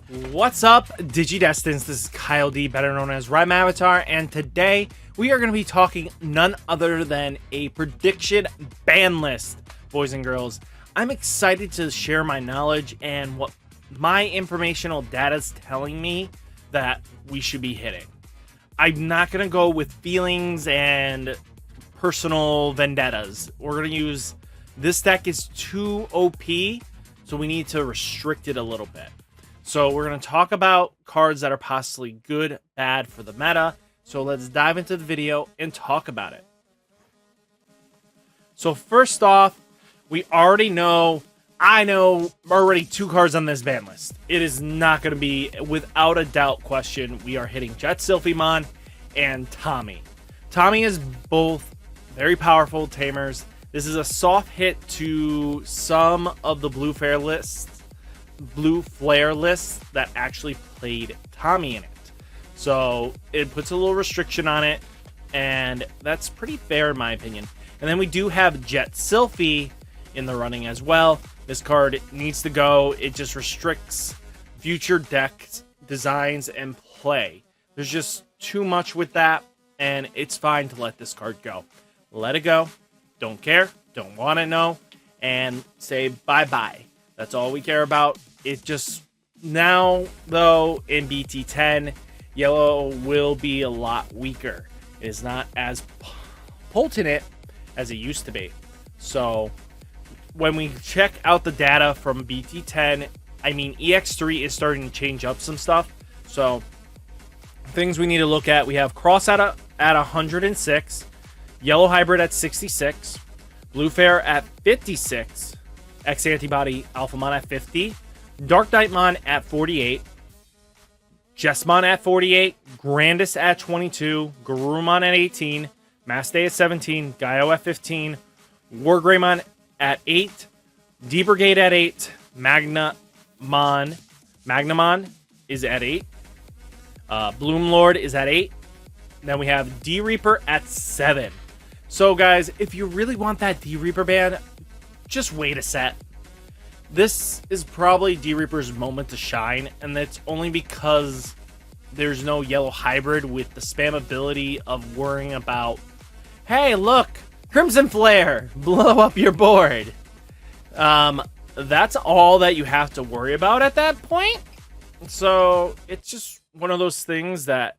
What's up, Digidestins? This is Kyle D, better known as RideMyAvatar, and today we are going to be talking none other than a prediction ban list, boys and girls. I'm excited to share my knowledge and what my informational data is telling me that we should be hitting. I'm not going to go with feelings and personal vendettas. We're going to use this deck is too OP, so we need to restrict it a little bit. So we're going to talk about cards that are possibly good, bad for the meta. So let's dive into the video and talk about it. So first off, we already know, I know already 2 cards on this ban list. It is not going to be, without a doubt question, we are hitting Shoutmon and Tommy. Tommy is both very powerful tamers. This is a soft hit to some of the blue flare lists that actually played Tommy in it. So it puts a little restriction on it, and that's pretty fair in my opinion. And then we do have Jet Sylphie in the running as well. This card needs to go. It just restricts future deck designs and play. There's just too much with that, and it's fine to let this card go. Let it go. Don't care. Don't want to know. And say bye-bye. That's all we care about. It just, now, though, in BT10, yellow will be a lot weaker. It is not as potent as it used to be. So, when we check out the data from BT10, I mean, EX3 is starting to change up some stuff. So, things we need to look at, we have Cross at 106, Yellow Hybrid at 66, Blue Fair at 56, X Antibody Alphamon at 50, Dark Knightmon at 48, Jesmon at 48, Grandis at 22, Garurumon at 18, Mastay at 17, Gaio at 15, Wargreymon at 8, D-Brigade at 8, Magnamon is at 8, Bloomlord is at 8, then we have D-Reaper at 7. So guys, if you really want that D-Reaper ban, just wait a set. This is probably D-Reaper's moment to shine, and that's only because there's no yellow hybrid with the spam ability of worrying about, hey, look, Crimson Flare, blow up your board. That's all that you have to worry about at that point. So it's just one of those things that,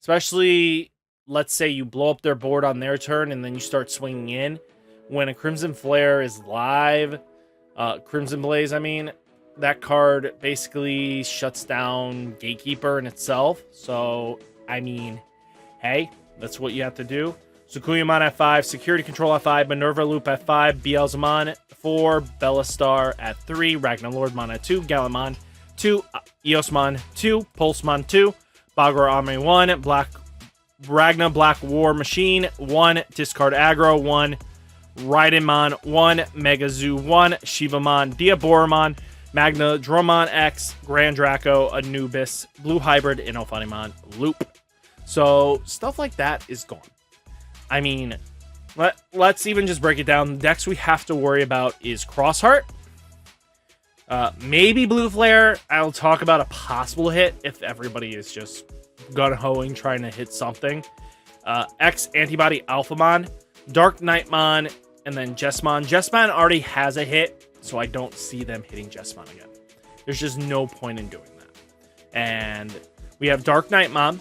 especially, let's say you blow up their board on their turn and then you start swinging in. When a Crimson Flare is live, Crimson Blaze, I mean, that card basically shuts down Gatekeeper in itself. So, I mean, hey, that's what you have to do. Sukuyamon at 5, Security Control at 5, Minerva Loop at 5, Beelzemon 4, Bellastar at 3, Ragnar Lordmon at 2, Gallantmon 2, Eosmon 2, Pulsemon 2, Bagro Army 1, Ragna Black War Machine 1, Discard Aggro 1, RideMyAvatar 1, Mega Zoo 1, Shivamon, Diaboromon, Magna Dromon X, Grand Draco, Anubis, Blue Hybrid, and Alphamon Loop. So, stuff like that is gone. I mean, let's even just break it down. The decks we have to worry about is Crossheart, maybe Blue Flare. I'll talk about a possible hit if everybody is just gun-hoing trying to hit something. X Antibody Alphamon, Dark Knightmon, and then Jesmon. Jesmon already has a hit, so I don't see them hitting Jesmon again. There's just no point in doing that. And we have Dark Knightmon.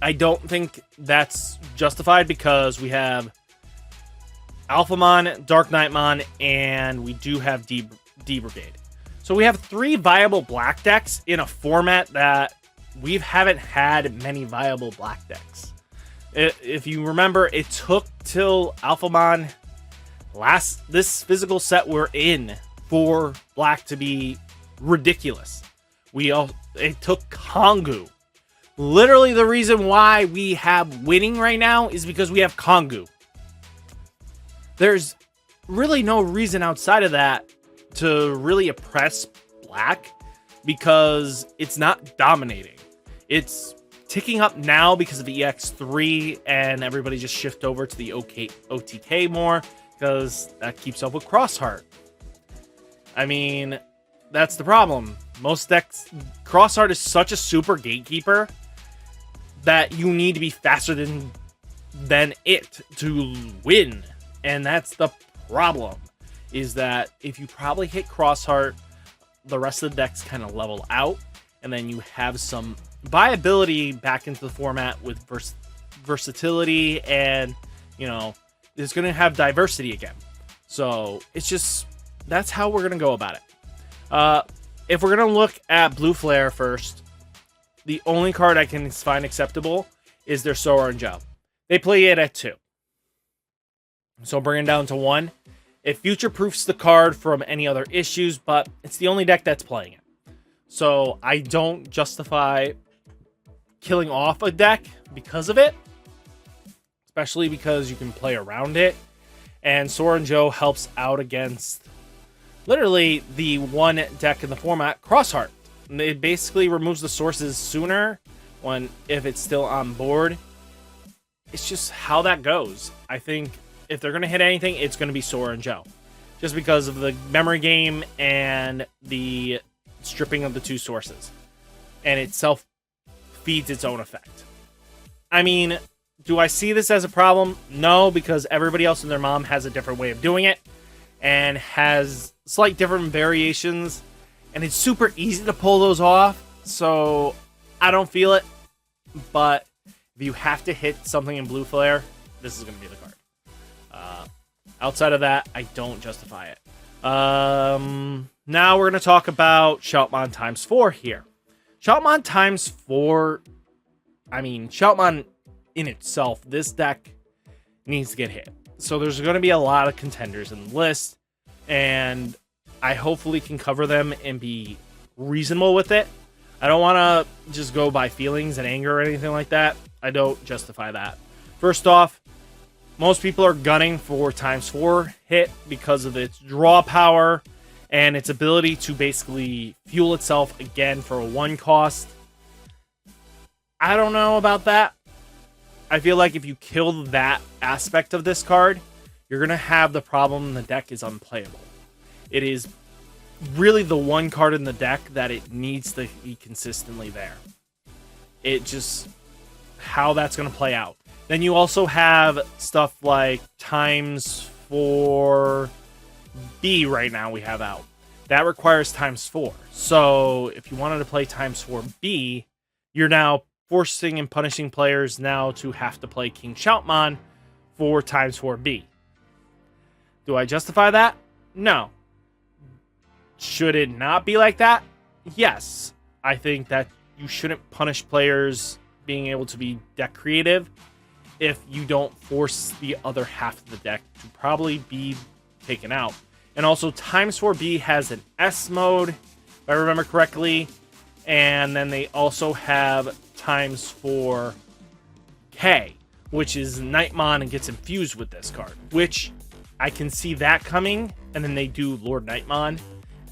I don't think that's justified because we have Alphamon, Dark Knightmon, and we do have D-Brigade. So we have 3 viable black decks in a format that we haven't had many viable black decks. If you remember, it took till Alphamon this physical set we're in for black to be ridiculous. It took Kongu. Literally the reason why we have winning right now is because we have Kongu. There's really no reason outside of that to really oppress black because it's not dominating. It's ticking up now because of the EX3 and everybody just shift over to the OTK more because that keeps up with Crossheart. I mean, that's the problem. Most decks, Crossheart is such a super gatekeeper that you need to be faster than it to win. And that's the problem, is that if you probably hit Crossheart, the rest of the decks kind of level out, and then you have some viability back into the format with versatility, and, you know, it's going to have diversity again. So it's just, that's how we're going to go about it. If we're going to look at Blue Flare first, the only card I can find acceptable is their Sora and Joe. They play it at 2. So bring it down to 1. It future-proofs the card from any other issues, but it's the only deck that's playing it. So I don't justify killing off a deck because of it, especially because you can play around it. And Sora and Joe helps out against literally the one deck in the format, Crossheart. It basically removes the sources sooner if it's still on board. It's just how that goes. I think if they're going to hit anything, it's going to be Sora and Joe. Just because of the memory game and the stripping of the 2 sources. And it self-feeds its own effect. I mean, do I see this as a problem? No, because everybody else and their mom has a different way of doing it. And has slight different variations. And it's super easy to pull those off. So, I don't feel it. But if you have to hit something in Blue Flare, this is going to be the card. Outside of that, I don't justify it. Now we're going to talk about Shoutmon times 4 here. Shoutmon times 4, I mean, Shoutmon in itself, this deck needs to get hit. So there's going to be a lot of contenders in the list, and I hopefully can cover them and be reasonable with it. I don't want to just go by feelings and anger or anything like that. I don't justify that. First off, most people are gunning for times 4 hit because of its draw power and its ability to basically fuel itself again for a 1 cost. I don't know about that. I feel like if you kill that aspect of this card, you're going to have the problem the deck is unplayable. It is really the one card in the deck that it needs to be consistently there. It just, how that's going to play out. Then you also have stuff like times 4B right now we have out. That requires times 4. So if you wanted to play times 4B, you're now forcing and punishing players now to have to play King Shoutmon for times 4B. Do I justify that? No. Should it not be like that? Yes. I think that you shouldn't punish players being able to be deck creative if you don't force the other half of the deck to probably be taken out. And also, times 4B has an S mode, if I remember correctly. And then they also have times 4K, which is Nightmon and gets infused with this card, which I can see that coming. And then they do Lord Nightmon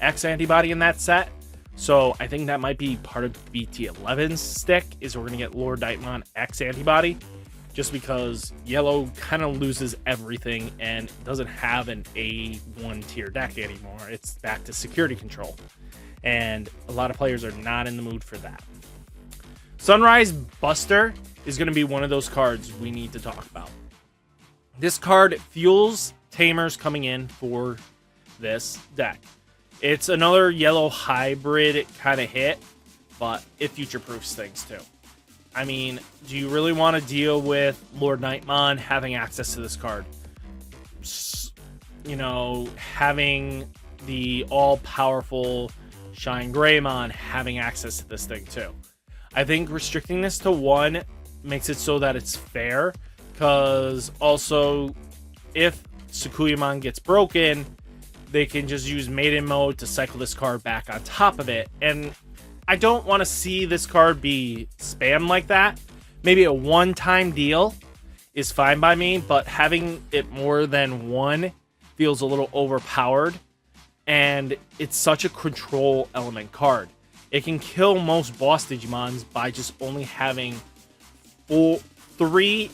X antibody in that set. So I think that might be part of BT11's stick, is we're going to get Lord Nightmon X antibody. Just because yellow kind of loses everything and doesn't have an A1 tier deck anymore. It's back to security control. And a lot of players are not in the mood for that. Sunrise Buster is going to be one of those cards we need to talk about. This card fuels tamers coming in for this deck. It's another yellow hybrid kind of hit, but it future-proofs things too. I mean, do you really want to deal with Lord Nightmon having access to this card? You know, having the all-powerful Shine Greymon having access to this thing too. I think restricting this to 1 makes it so that it's fair, because also if Sukuyamon gets broken, they can just use Maiden Mode to cycle this card back on top of it. And I don't want to see this card be spammed like that. Maybe a one-time deal is fine by me, but having it more than 1 feels a little overpowered. And it's such a control element card. It can kill most boss Digimons by just only having 3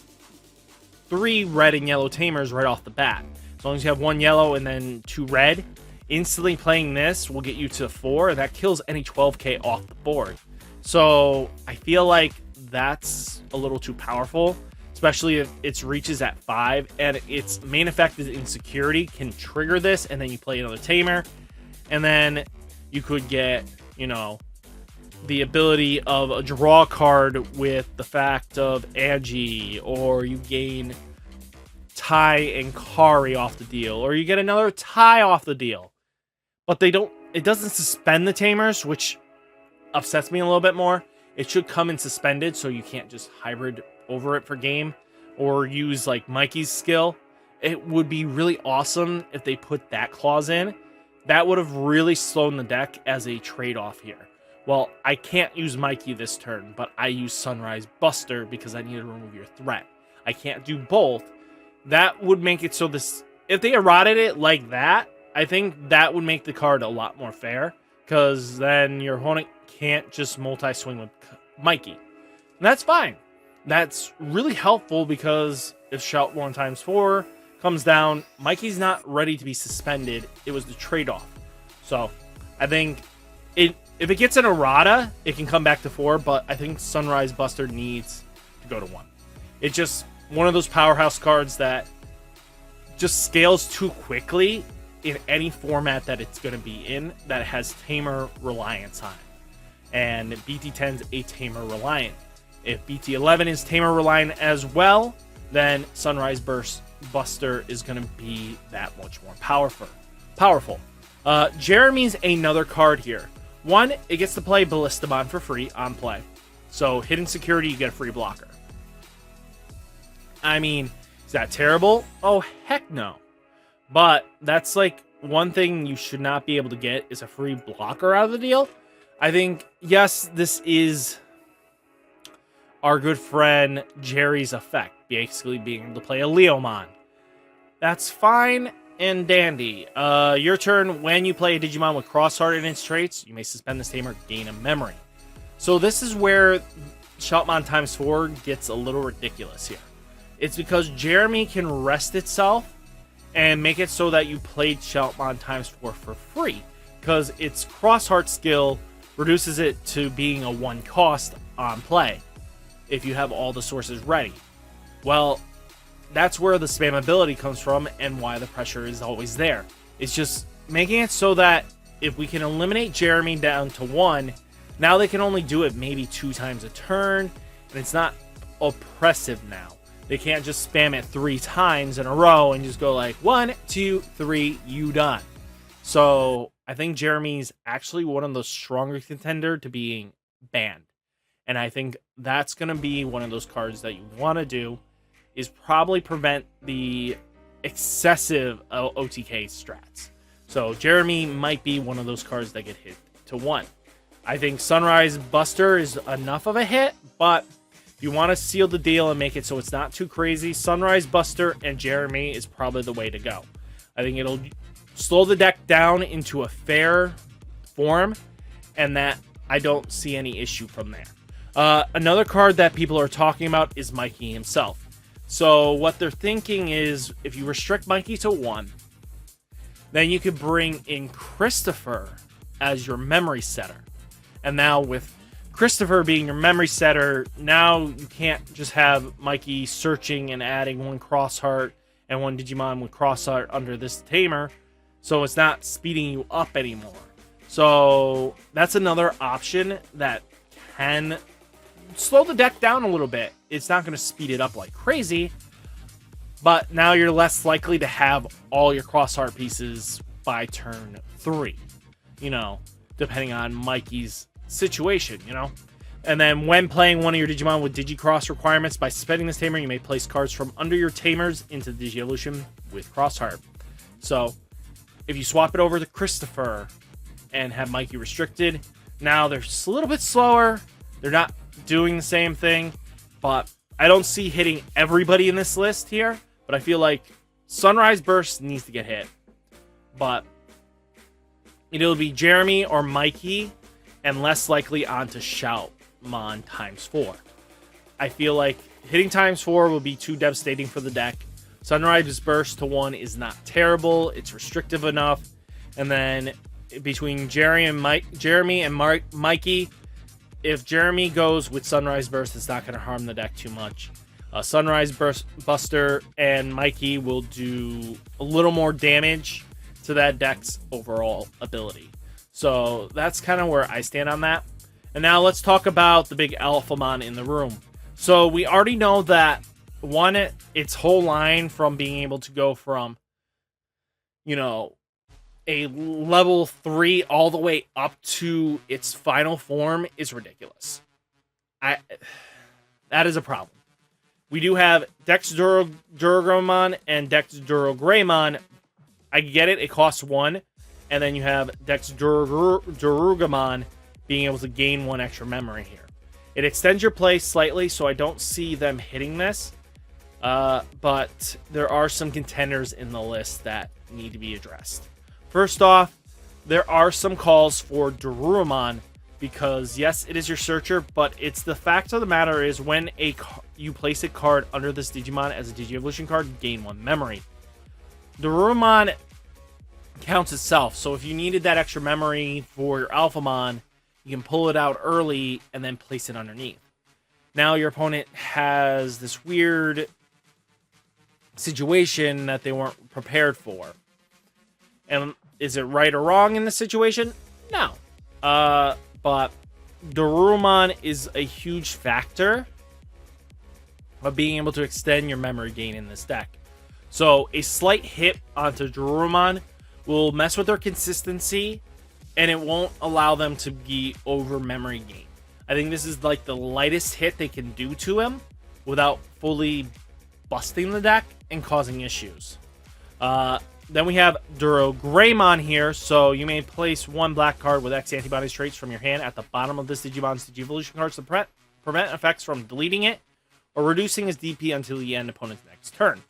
red and yellow tamers right off the bat. As long as you have 1 yellow and then 2 red, Instantly playing this will get you to 4, and that kills any 12k off the board. So I feel like that's a little too powerful, especially if its reach is at 5, and its main effect is Insecurity can trigger this, and then you play another Tamer, and then you could get, you know, the ability of a draw card with the fact of Agi, or you gain Tai and Kari off the deal, or you get another Tai off the deal. But it doesn't suspend the Tamers, which upsets me a little bit more. It should come in suspended, so you can't just hybrid over it for game, or use like Mikey's skill. It would be really awesome if they put that clause in. That would have really slowed the deck as a trade-off here. Well, I can't use Mikey this turn, but I use Sunrise Buster because I need to remove your threat. I can't do both. That would make it so this... If they eroded it like that, I think that would make the card a lot more fair, because then your opponent can't just multi-swing with Mikey. And that's fine. That's really helpful, because if Shoutmon ×4 comes down, Mikey's not ready to be suspended. It was the trade-off. So I think if it gets an errata, it can come back to 4, but I think Sunrise Buster needs to go to 1. It's just one of those powerhouse cards that just scales too quickly in any format that it's going to be in that has Tamer reliance on it. And BT10's a Tamer reliant. If BT11 is Tamer reliant as well, then Sunrise Buster is going to be that much more powerful. Jeremy's another card here. One, it gets to play Ballistamon for free on play. So hidden security, you get a free blocker. I mean, is that terrible? Oh, heck no. But that's like one thing you should not be able to get is a free blocker out of the deal. I think, yes, this is our good friend Jerry's effect, basically being able to play a Leomon. That's fine and dandy. Your turn, when you play a Digimon with Crossheart in its traits, you may suspend this Tamer, gain a memory. So this is where Shoutmon ×4 gets a little ridiculous here. It's because Jeremy can rest itself and make it so that you played Shoutmon ×4 for free, because its Crossheart skill reduces it to being a 1 cost on play if you have all the sources ready. Well, that's where the spamability comes from and why the pressure is always there. It's just making it so that if we can eliminate Jeremy down to 1, now they can only do it maybe 2 times a turn, and it's not oppressive now. They can't just spam it 3 times in a row and just go like 1, 2, 3, you done. So I think Jeremy's actually one of the stronger contender to being banned. And I think that's going to be one of those cards that you want to do, is probably prevent the excessive OTK strats. So Jeremy might be one of those cards that get hit to 1. I think Sunrise Buster is enough of a hit, but if you want to seal the deal and make it so it's not too crazy, Sunrise Buster and Jeremy is probably the way to go. I think it'll slow the deck down into a fair form, and that I don't see any issue from there. Another card that people are talking about is Mikey himself. So what they're thinking is, if you restrict Mikey to 1, then you could bring in Christopher as your memory setter. And now with Christopher being your memory setter, now you can't just have Mikey searching and adding 1 Crossheart and 1 Digimon with Crossheart under this Tamer, so it's not speeding you up anymore. So that's another option that can slow the deck down a little bit. It's not going to speed it up like crazy, but now you're less likely to have all your Crossheart pieces by turn 3, you know, depending on Mikey's situation, you know. And then when playing one of your Digimon with Digicross requirements, by suspending this Tamer, you may place cards from under your Tamers into the Digievolution with Crossheart. So if you swap it over to Christopher and have Mikey restricted, now they're just a little bit slower. They're not doing the same thing, but I don't see hitting everybody in this list here, but I feel like Sunrise Burst needs to get hit. But it'll be Jeremy or Mikey, and less likely onto Shoutmon ×4. I feel like hitting ×4 will be too devastating for the deck. Sunrise Burst to 1 is not terrible. It's restrictive enough. And then between Jeremy and Mikey, if Jeremy goes with Sunrise Burst, it's not going to harm the deck too much. Sunrise Buster and Mikey will do a little more damage to that deck's overall ability. So that's kind of where I stand on that. And now let's talk about the big Alphamon in the room. So we already know that, one, its whole line from being able to go from, you know, a level 3 all the way up to its final form is ridiculous. That is a problem. We do have Dex Duragramon and Dex Duragramon. I get it. It costs 1. And then you have Dex Durugamon being able to gain 1 extra memory here. It extends your play slightly, so I don't see them hitting this. But there are some contenders in the list that need to be addressed. First off, there are some calls for Durumon, because yes, it is your searcher, but it's the fact of the matter is when you place a card under this Digimon as a Digi-Evolution card, you gain 1 memory. Durumon counts itself, so if you needed that extra memory for your Alphamon, you can pull it out early and then place it underneath. Now your opponent has this weird situation that they weren't prepared for. And is it right or wrong in this situation? No. But Durumon is a huge factor of being able to extend your memory gain in this deck. So a slight hit onto Durumon will mess with their consistency, and it won't allow them to be over memory gain. I think this is like the lightest hit they can do to him without fully busting the deck and causing issues. Then we have Durogreymon here, so you may place 1 black card with X antibodies traits from your hand at the bottom of this Digimon's Digi-Evolution cards to prevent effects from deleting it or reducing its DP until the end opponent's next turn.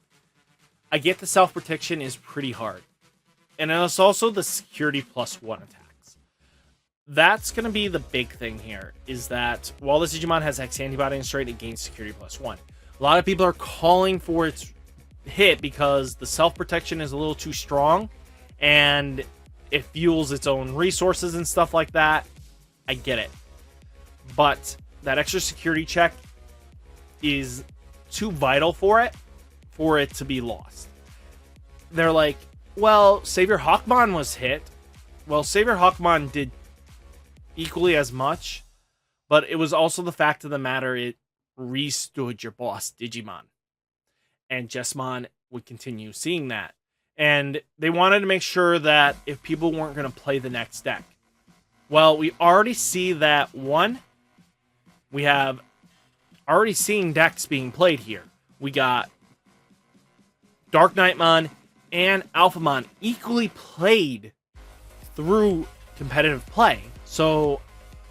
I get the self-protection is pretty hard. And it's also the security +1 attacks. That's going to be the big thing here, is that while this Digimon has X antibody and trait, it gains security +1. A lot of people are calling for its hit because the self-protection is a little too strong and it fuels its own resources and stuff like that. I get it. But that extra security check is too vital for it to be lost. They're like, well, Savior Hawkmon was hit. Well, Savior Hawkmon did equally as much, but it was also the fact of the matter, it restood your boss, Digimon. And Jesmon would continue seeing that. And they wanted to make sure that if people weren't going to play the next deck. Well, we already see that, one, we have already seen decks being played here. We got Dark Knightmon and Alphamon equally played through competitive play. So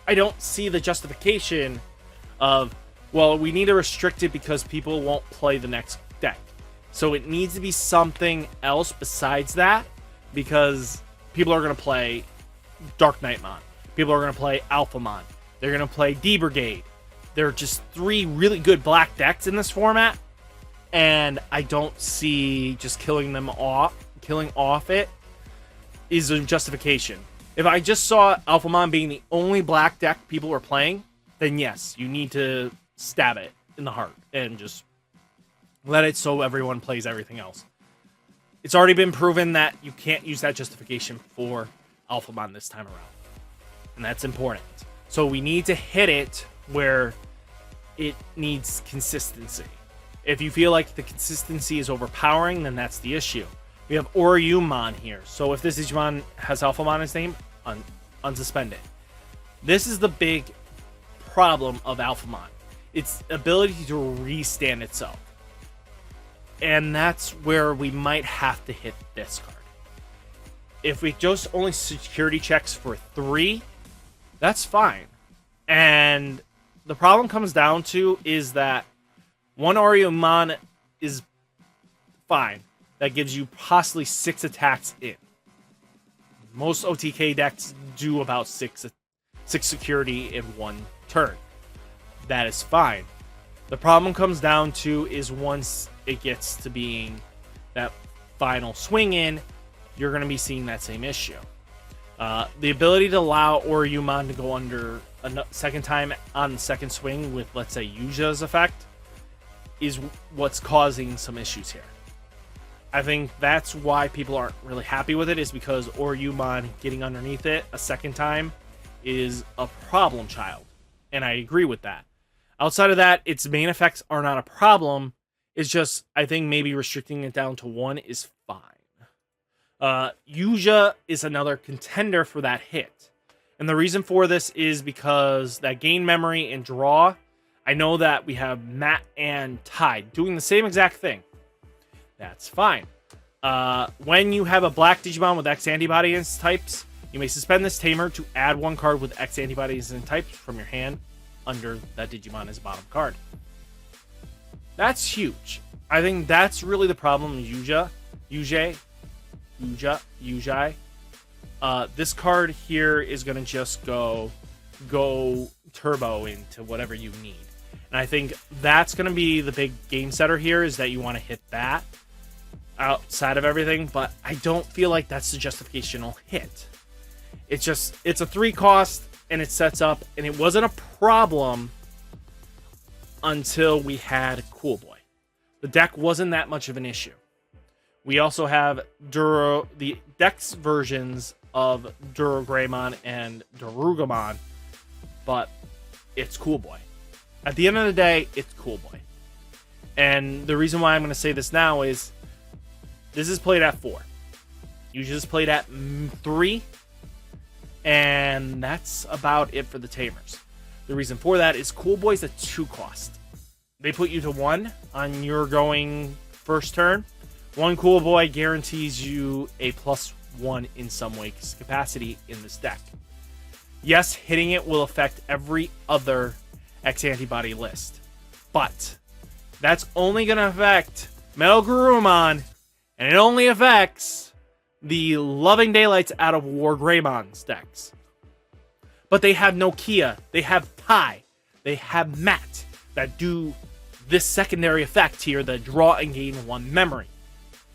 I don't see the justification of, well, we need to restrict it because people won't play the next deck. So it needs to be something else besides that, because people are going to play Dark Knightmon. People are going to play Alphamon. They're going to play D-Brigade. There are just 3 really good black decks in this format, and I don't see just killing off it is a justification. If I just saw Alphamon being the only black deck people were playing, then yes, you need to stab it in the heart and just let it so everyone plays everything else. It's already been proven that you can't use that justification for Alphamon this time around. And that's important. So we need to hit it where it needs consistency. If you feel like the consistency is overpowering, then that's the issue. We have Oriumon here. So if this Digimon has Alphamon in its name, unsuspend it. This is the big problem of Alphamon. Its ability to restand itself. And that's where we might have to hit this card. If we just only security checks for 3, that's fine. And the problem comes down to is that 1 Oriumon is fine. That gives you possibly 6 attacks in. Most OTK decks do about 6 security in 1 turn. That is fine. The problem comes down to is once it gets to being that final swing in, you're going to be seeing that same issue. The ability to allow Oriyumon to go under a second time on the second swing with, let's say, Yuja's effect is what's causing some issues here. I think that's why people aren't really happy with it, is because Oriyumon getting underneath it a second time is a problem child. And I agree with that. Outside of that, its main effects are not a problem. It's just, I think maybe restricting it down to 1 is fine. Yuja is another contender for that hit. And the reason for this is because that gain memory and draw, I know that we have Matt and Tide doing the same exact thing. That's fine. When you have a black Digimon with X antibodies types, you may suspend this tamer to add 1 card with X antibodies and types from your hand under that Digimon as a bottom card. That's huge. I think that's really the problem with Yujai. This card here is going to just go turbo into whatever you need. And I think that's going to be the big game setter here, is that you want to hit that outside of everything, but I don't feel like that's the justificational hit. It's a 3 cost and it sets up, and it wasn't a problem until we had Cool Boy. The deck wasn't that much of an issue. We also have the Dex versions of Durogreymon and Darugamon, but it's Cool Boy. At the end of the day, it's Cool Boy. And the reason why I'm going to say this now is this is played at 4. Usually it's played at 3. And that's about it for the Tamers. The reason for that is Cool Boy's a 2 cost. They put you to 1 on your going first turn. 1 Cool Boy guarantees you a +1 in some way capacity in this deck. Yes, hitting it will affect every other X antibody list, but that's only going to affect Metal Garurumon, and it only affects the Loving Daylights out of War Greymon's decks. But they have Nokia, they have Tai, they have Matt that do this secondary effect here, the draw and gain 1 memory.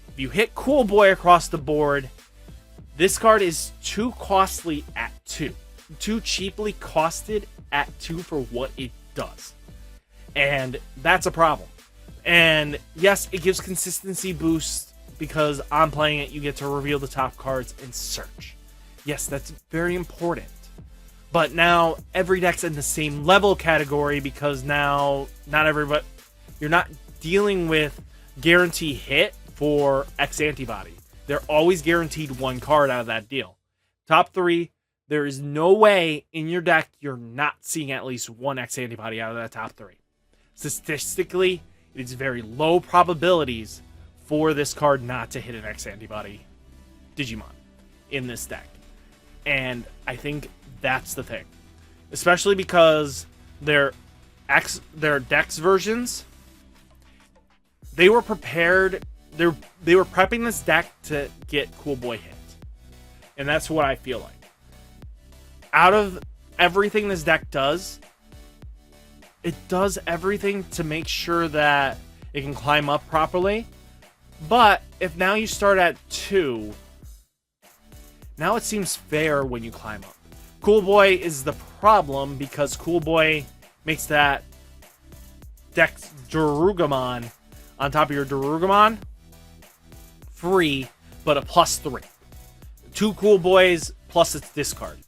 If you hit Cool Boy across the board, this card is too costly at 2. Too cheaply costed at 2 for what it does. And that's a problem. And yes, it gives consistency boost because on playing it, you get to reveal the top cards and search. Yes, that's very important. But now every deck's in the same level category because now you're not dealing with guarantee hit for X antibody. They're always guaranteed 1 card out of that deal. Top 3, there is no way in your deck you're not seeing at least 1 X antibody out of that top 3. Statistically, it's very low probabilities for this card not to hit an X antibody Digimon in this deck. And I think that's the thing. Especially because their Dex versions, they were prepared, they were prepping this deck to get Cool Boy hit. And that's what I feel like. Out of everything this deck does, it does everything to make sure that it can climb up properly. But if now you start at 2, now it seems fair when you climb up. Cool Boy is the problem because Cool Boy makes that Dex Darugamon on top of your Darugamon free, but a +3. 2 Cool Boys plus its discard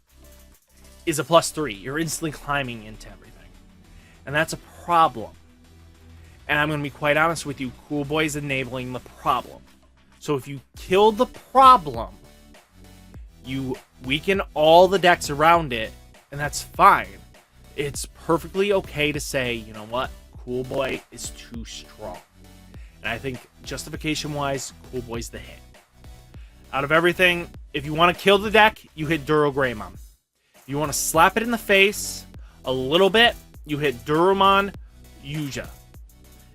is a +3. You're instantly climbing into everything. And that's a problem. And I'm going to be quite honest with you, Cool Boy is enabling the problem. So if you kill the problem, you weaken all the decks around it, and that's fine. It's perfectly okay to say, you know what, Cool Boy is too strong. And I think justification-wise, Cool Boy's the hit. Out of everything, if you want to kill the deck, you hit Durogreymon. If you want to slap it in the face a little bit, you hit Durumon, Yuja.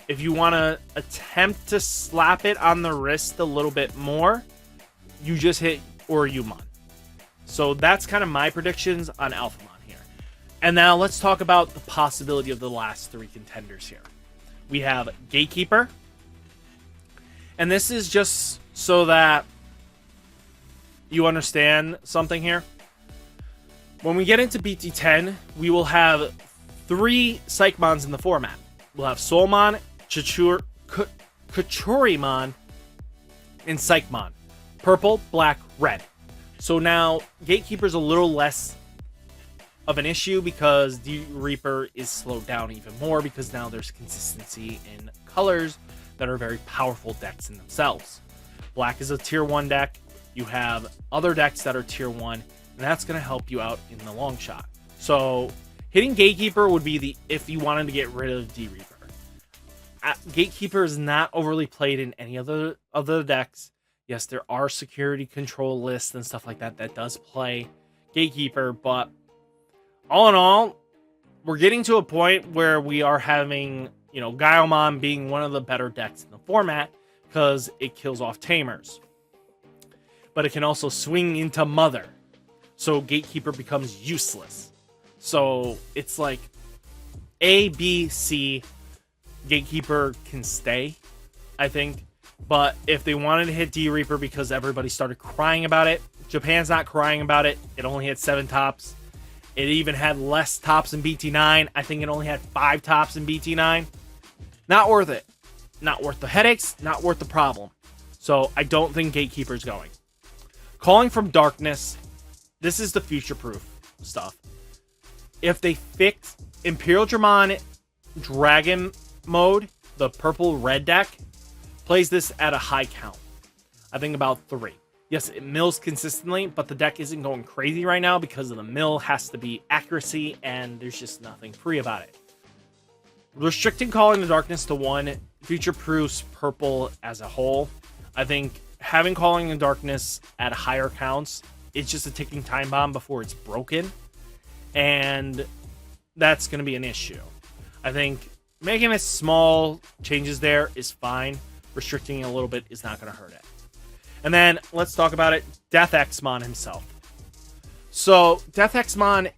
If you want to attempt to slap it on the wrist a little bit more, you just hit Oriyumon. So that's kind of my predictions on Alphamon here. And now let's talk about the possibility of the last 3 contenders here. We have Gatekeeper. And this is just so that you understand something here. When we get into BT10, we will have 3 Psychmons in the format. We'll have Soulmon, Kachurimon, and Psychmon. Purple, black, red. So now Gatekeeper's a little less of an issue because D-Reaper is slowed down even more because now there's consistency in colors that are very powerful decks in themselves. Black is a tier 1 deck. You have other decks that are tier 1, and that's going to help you out in the long shot. So hitting Gatekeeper would be if you wanted to get rid of D-Reaper. Gatekeeper is not overly played in any other decks. Yes, there are security control lists and stuff like that that does play Gatekeeper, but all in all, we're getting to a point where we are having, Guilemon being one of the better decks in the format because it kills off Tamers. But it can also swing into Mother, so Gatekeeper becomes useless. So it's like A, B, C. Gatekeeper can stay, I think. But if they wanted to hit D-Reaper because everybody started crying about it, Japan's not crying about it. It only had 7 tops. It even had less tops in BT9. I think it only had 5 tops in BT9. Not worth it. Not worth the headaches. Not worth the problem. So I don't think Gatekeeper's going. Calling from Darkness. This is the future-proof stuff. If they fix Imperial Dramon Dragon mode, the purple-red deck plays this at a high count. I think about 3. Yes, it mills consistently, but the deck isn't going crazy right now because of the mill has to be accuracy, and there's just nothing free about it. Restricting Calling the Darkness to 1 future-proofs purple as a whole. I think having Calling the Darkness at higher counts, it's just a ticking time bomb before it's broken, and that's going to be an issue. I think making a small changes there is fine. Restricting it a little bit is not going to hurt it. And then let's talk about it. DeathX-mon himself. So DeathX-mon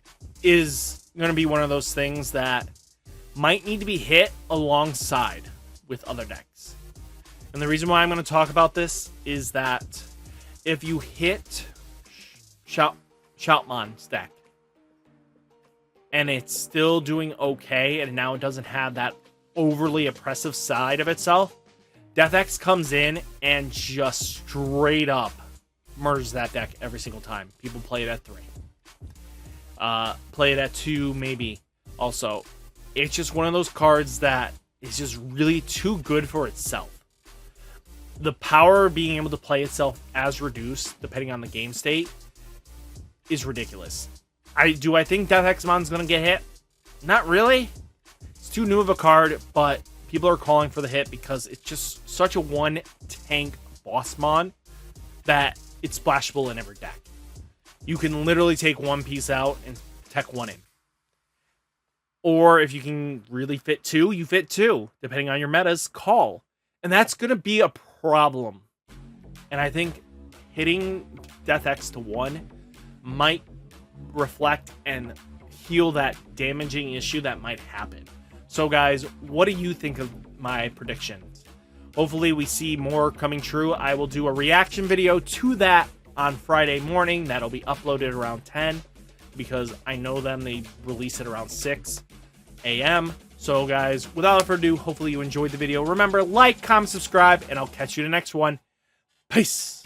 is going to be one of those things that might need to be hit alongside with other decks. And the reason why I'm going to talk about this is that if you hit Shoutmon's deck and it's still doing okay and now it doesn't have that overly oppressive side of itself, DeathX comes in and just straight up murders that deck every single time. People play it at 3. Play it at 2, maybe. Also, it's just one of those cards that is just really too good for itself. The power of being able to play itself as reduced, depending on the game state, is ridiculous. I think DeathX-mon's going to get hit? Not really. It's too new of a card, but people are calling for the hit because it's just such a one-tank bossmon that it's splashable in every deck. You can literally take one piece out and tech 1 in. Or if you can really fit 2, you fit 2. Depending on your metas, call. And that's going to be a problem. And I think hitting DeathX to 1 might reflect and heal that damaging issue that might happen. So guys, what do you think of my predictions? Hopefully we see more coming true. I will do a reaction video to that on Friday morning. That'll be uploaded around 10 because I know them. They release it around 6 a.m. So guys, without further ado, hopefully you enjoyed the video. Remember, like, comment, subscribe, and I'll catch you in the next one. Peace.